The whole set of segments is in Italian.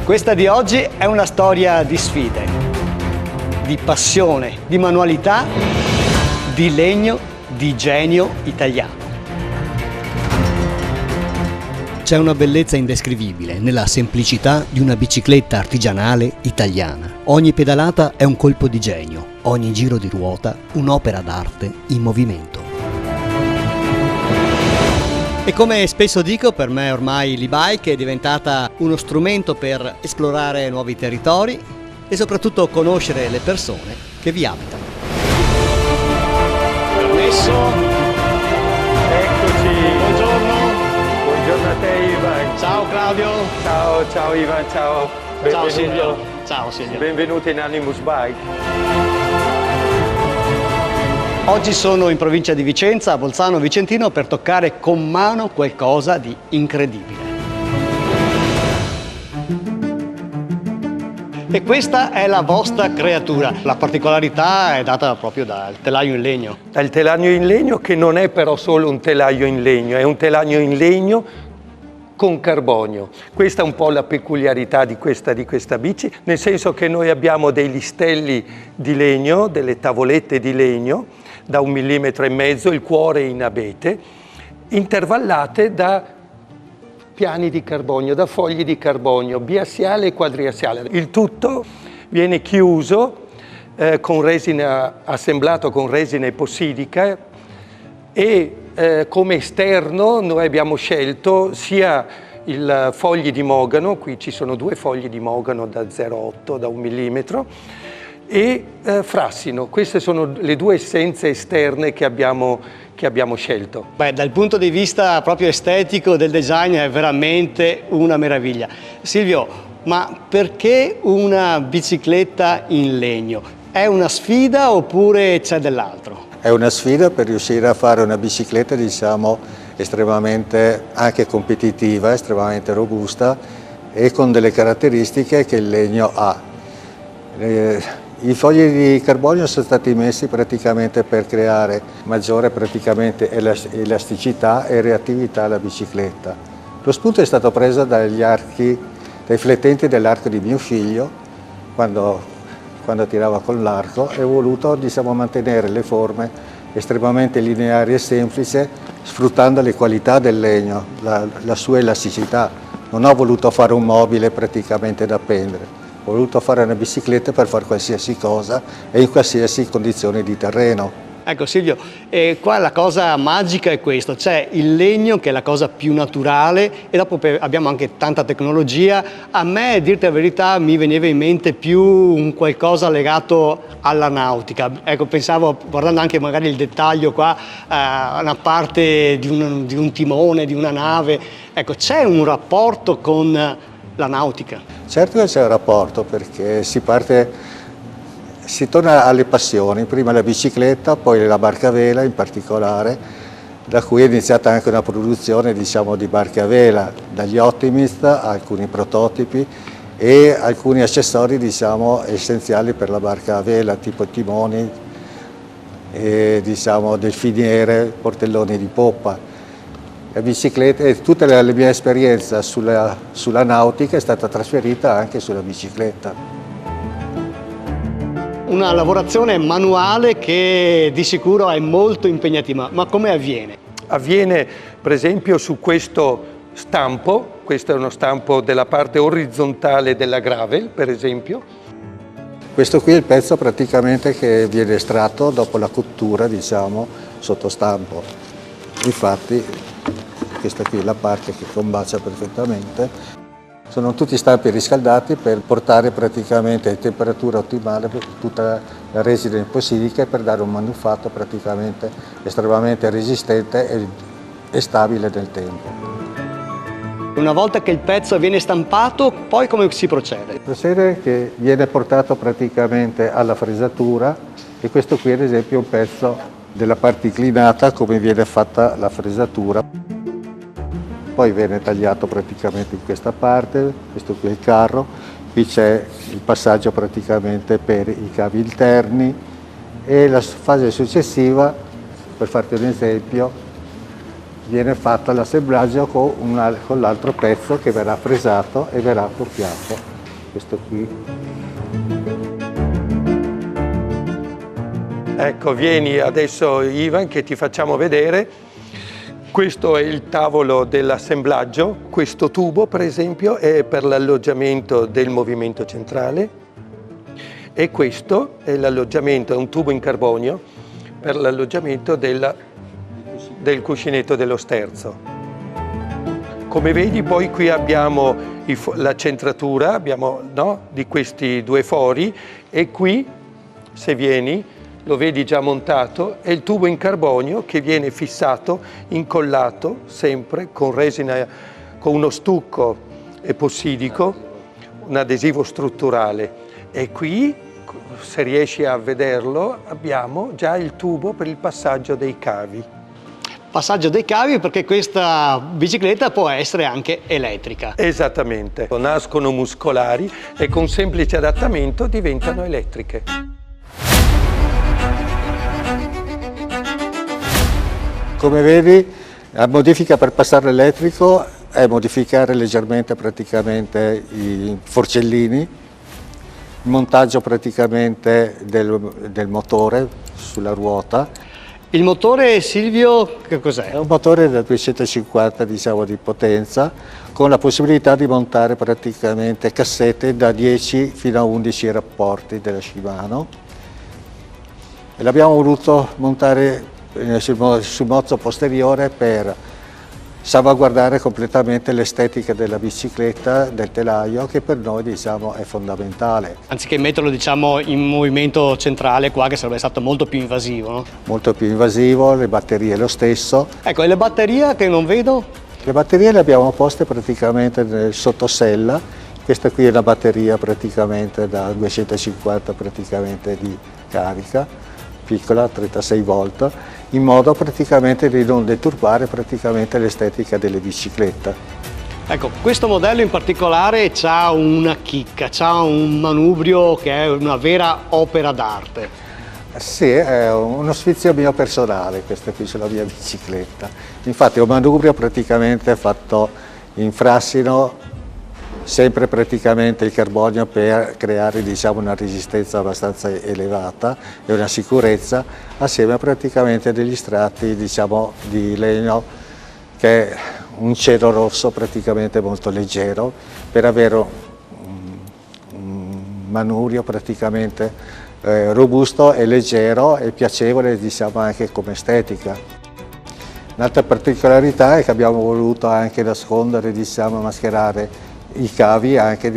Questa di oggi è una storia di sfide, di passione, di manualità, di legno, di genio italiano. C'è una bellezza indescrivibile nella semplicità di una bicicletta artigianale italiana. Ogni pedalata è un colpo di genio, ogni giro di ruota un'opera d'arte in movimento. E come spesso dico, per me ormai l'e-bike è diventata uno strumento per esplorare nuovi territori e soprattutto conoscere le persone che vi abitano. Permesso? Eccoci. Buongiorno. Buongiorno a te Ivan. Ciao Claudio. Ciao Ivan, ciao. Ciao Silvio. Ciao Silvio. Benvenuto in Animus Bike. Oggi sono in provincia di Vicenza, a Bolzano Vicentino, per toccare con mano qualcosa di incredibile. E questa è la vostra creatura. La particolarità è data proprio dal telaio in legno. Dal telaio in legno, che non è però solo un telaio in legno, è un telaio in legno con carbonio. Questa è un po' la peculiarità di questa bici, nel senso che noi abbiamo dei listelli di legno, delle tavolette di legno, da 1,5 mm, il cuore in abete, intervallate da piani di carbonio, da fogli di carbonio, biassiale e quadriassiale. Il tutto viene chiuso con resina, assemblato con resina epossidica e come esterno noi abbiamo scelto sia i fogli di mogano, qui ci sono 2 fogli di mogano da 0,8, da 1 mm, e frassino. Queste sono le 2 essenze esterne che abbiamo scelto. Beh, dal punto di vista proprio estetico del design è veramente una meraviglia. Silvio, ma perché una bicicletta in legno? È una sfida oppure c'è dell'altro? È una sfida per riuscire a fare una bicicletta, diciamo, estremamente anche competitiva, estremamente robusta e con delle caratteristiche che il legno ha. I fogli di carbonio sono stati messi praticamente per creare maggiore elasticità e reattività alla bicicletta. Lo spunto è stato preso dai flettenti dell'arco di mio figlio quando tirava con l'arco, e ho voluto, diciamo, mantenere le forme estremamente lineari e semplici, sfruttando le qualità del legno, la sua elasticità. Non ho voluto fare un mobile praticamente da appendere. Ho voluto fare una bicicletta per fare qualsiasi cosa e in qualsiasi condizione di terreno. Ecco Silvio, qua la cosa magica è questo, c'è il legno che è la cosa più naturale e dopo abbiamo anche tanta tecnologia. A me, a dirti la verità, mi veniva in mente più un qualcosa legato alla nautica. Ecco, pensavo, guardando anche magari il dettaglio qua, una parte di un timone, di una nave. Ecco, c'è un rapporto con la nautica? Certo che c'è un rapporto, perché si torna alle passioni, prima la bicicletta, poi la barca a vela in particolare, da cui è iniziata anche una produzione, diciamo, di barche a vela, dagli Optimist a alcuni prototipi e alcuni accessori, diciamo, essenziali per la barca a vela, tipo timoni, diciamo, delfiniere, portelloni di poppa. La bicicletta e tutta la mia esperienza sulla nautica è stata trasferita anche sulla bicicletta. Una lavorazione manuale che di sicuro è molto impegnativa, ma come avviene? Avviene per esempio su questo stampo, questo è uno stampo della parte orizzontale della gravel per esempio. Questo qui è il pezzo praticamente che viene estratto dopo la cottura, diciamo, sotto stampo. Infatti questa qui è la parte che combacia perfettamente. Sono tutti stampi riscaldati per portare praticamente a temperatura ottimale tutta la resina epossidica per dare un manufatto praticamente estremamente resistente e stabile nel tempo. Una volta che il pezzo viene stampato, poi come si procede? Procede che viene portato praticamente alla fresatura, e questo qui ad esempio è un pezzo della parte inclinata come viene fatta la fresatura. Poi viene tagliato praticamente in questa parte, questo qui è il carro, qui c'è il passaggio praticamente per i cavi interni, e la fase successiva, per farti un esempio, viene fatto l'assemblaggio con l'altro pezzo che verrà fresato e verrà accoppiato. questo qui. Ecco, vieni adesso Ivan che ti facciamo vedere. Questo è il tavolo dell'assemblaggio. Questo tubo, per esempio, è per l'alloggiamento del movimento centrale e questo è l'alloggiamento, è un tubo in carbonio per l'alloggiamento del cuscinetto dello sterzo. Come vedi poi qui abbiamo la centratura, abbiamo, no, di questi due fori e qui, se vieni, lo vedi già montato, è il tubo in carbonio che viene fissato, incollato sempre con resina, con uno stucco epossidico, un adesivo strutturale. E qui, se riesci a vederlo, abbiamo già il tubo per il passaggio dei cavi. Passaggio dei cavi perché questa bicicletta può essere anche elettrica. Esattamente. Nascono muscolari e con semplice adattamento diventano elettriche. Come vedi, la modifica per passare all'elettrico è modificare leggermente praticamente i forcellini, il montaggio praticamente del motore sulla ruota. Il motore, Silvio, che cos'è? È un motore da 250 diciamo, di potenza, con la possibilità di montare praticamente cassette da 10 fino a 11 rapporti della Shimano. E l'abbiamo voluto montare sul mozzo posteriore per salvaguardare completamente l'estetica della bicicletta, del telaio, che per noi diciamo, è fondamentale. Anziché metterlo diciamo, in movimento centrale qua, che sarebbe stato molto più invasivo, no? Molto più invasivo, le batterie lo stesso. Ecco, e le batterie che non vedo? Le batterie le abbiamo poste praticamente nel sottosella. Questa qui è una batteria praticamente da 250 praticamente di carica, piccola, 36 volt, in modo praticamente di non deturbare praticamente l'estetica delle biciclette. Ecco, questo modello in particolare ha una chicca, ha un manubrio che è una vera opera d'arte. Sì, è uno sfizio mio personale, questa qui sulla mia bicicletta. Infatti è un manubrio praticamente fatto in frassino, sempre praticamente il carbonio per creare diciamo, una resistenza abbastanza elevata e una sicurezza, assieme a praticamente degli strati diciamo, di legno che è un cero rosso praticamente molto leggero per avere un manubrio praticamente robusto e leggero e piacevole diciamo, anche come estetica. Un'altra particolarità è che abbiamo voluto anche nascondere, diciamo, mascherare i cavi anche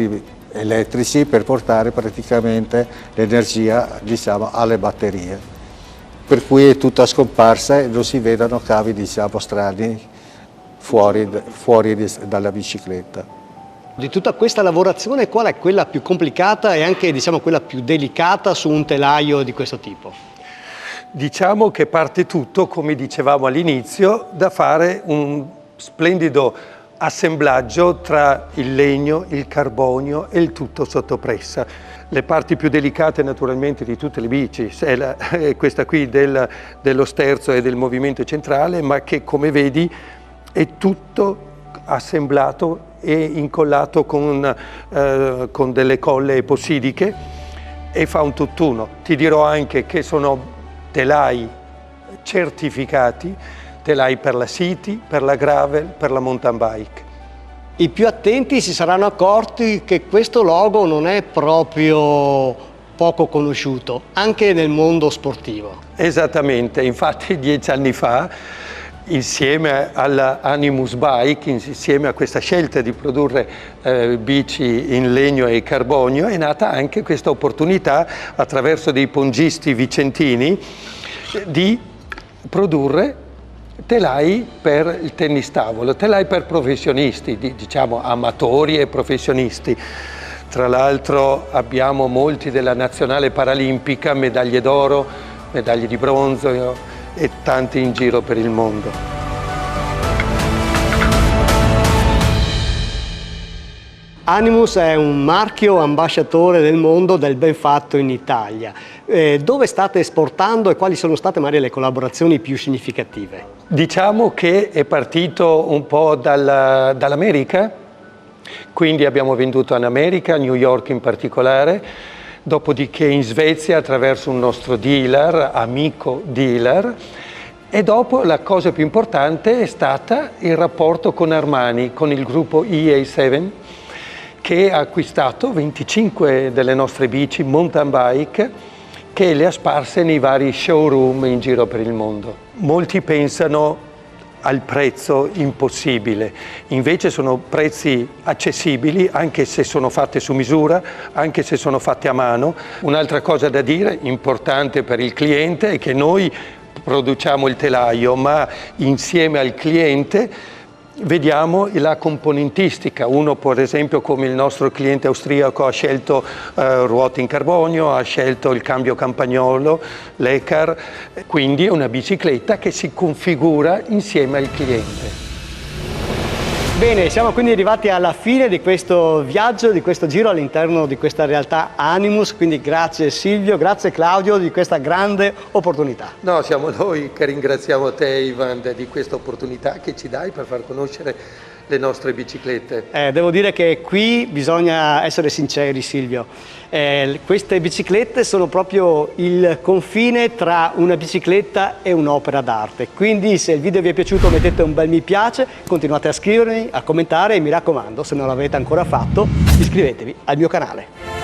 elettrici per portare praticamente l'energia diciamo, alle batterie, per cui è tutta scomparsa e non si vedono cavi diciamo, strani fuori dalla bicicletta. Di tutta questa lavorazione qual è quella più complicata e anche diciamo, quella più delicata su un telaio di questo tipo? Diciamo che parte tutto, come dicevamo all'inizio, da fare un splendido assemblaggio tra il legno, il carbonio e il tutto sotto pressa. Le parti più delicate naturalmente di tutte le bici è questa qui dello sterzo e del movimento centrale, ma che come vedi è tutto assemblato e incollato con delle colle epossidiche e fa un tutt'uno. Ti dirò anche che sono telai certificati, telai per la city, per la gravel, per la mountain bike. I più attenti si saranno accorti che questo logo non è proprio poco conosciuto, anche nel mondo sportivo. Esattamente, infatti 10 anni fa, insieme alla Animus Bike, insieme a questa scelta di produrre bici in legno e carbonio, è nata anche questa opportunità, attraverso dei pongisti vicentini, di produrre telai per il tennis tavolo, telai per professionisti, diciamo amatori e professionisti. Tra l'altro abbiamo molti della nazionale paralimpica, medaglie d'oro, medaglie di bronzo e tanti in giro per il mondo. Animus è un marchio ambasciatore del mondo del ben fatto in Italia. Dove state esportando e quali sono state magari le collaborazioni più significative? Diciamo che è partito un po' dall'America, Quindi abbiamo venduto in America, a New York in particolare, dopodiché in Svezia attraverso un nostro dealer, amico dealer, e dopo la cosa più importante è stata il rapporto con Armani, con il gruppo EA7, che ha acquistato 25 delle nostre bici mountain bike, che le ha sparse nei vari showroom in giro per il mondo. Molti pensano al prezzo impossibile, invece sono prezzi accessibili anche se sono fatte su misura, anche se sono fatte a mano. Un'altra cosa da dire, importante per il cliente, è che noi produciamo il telaio, ma insieme al cliente vediamo la componentistica. Uno, per esempio, come il nostro cliente austriaco, ha scelto ruote in carbonio, ha scelto il cambio campagnolo, l'Ecar, quindi è una bicicletta che si configura insieme al cliente. Bene, siamo quindi arrivati alla fine di questo viaggio, di questo giro all'interno di questa realtà Animus, quindi grazie Silvio, grazie Claudio di questa grande opportunità. No, siamo noi che ringraziamo te, Ivan, di questa opportunità che ci dai per far conoscere le nostre biciclette. Devo dire che qui bisogna essere sinceri, Silvio. Queste biciclette sono proprio il confine tra una bicicletta e un'opera d'arte. Quindi se il video vi è piaciuto mettete un bel mi piace, continuate a scrivermi, a commentare e mi raccomando, se non l'avete ancora fatto, iscrivetevi al mio canale.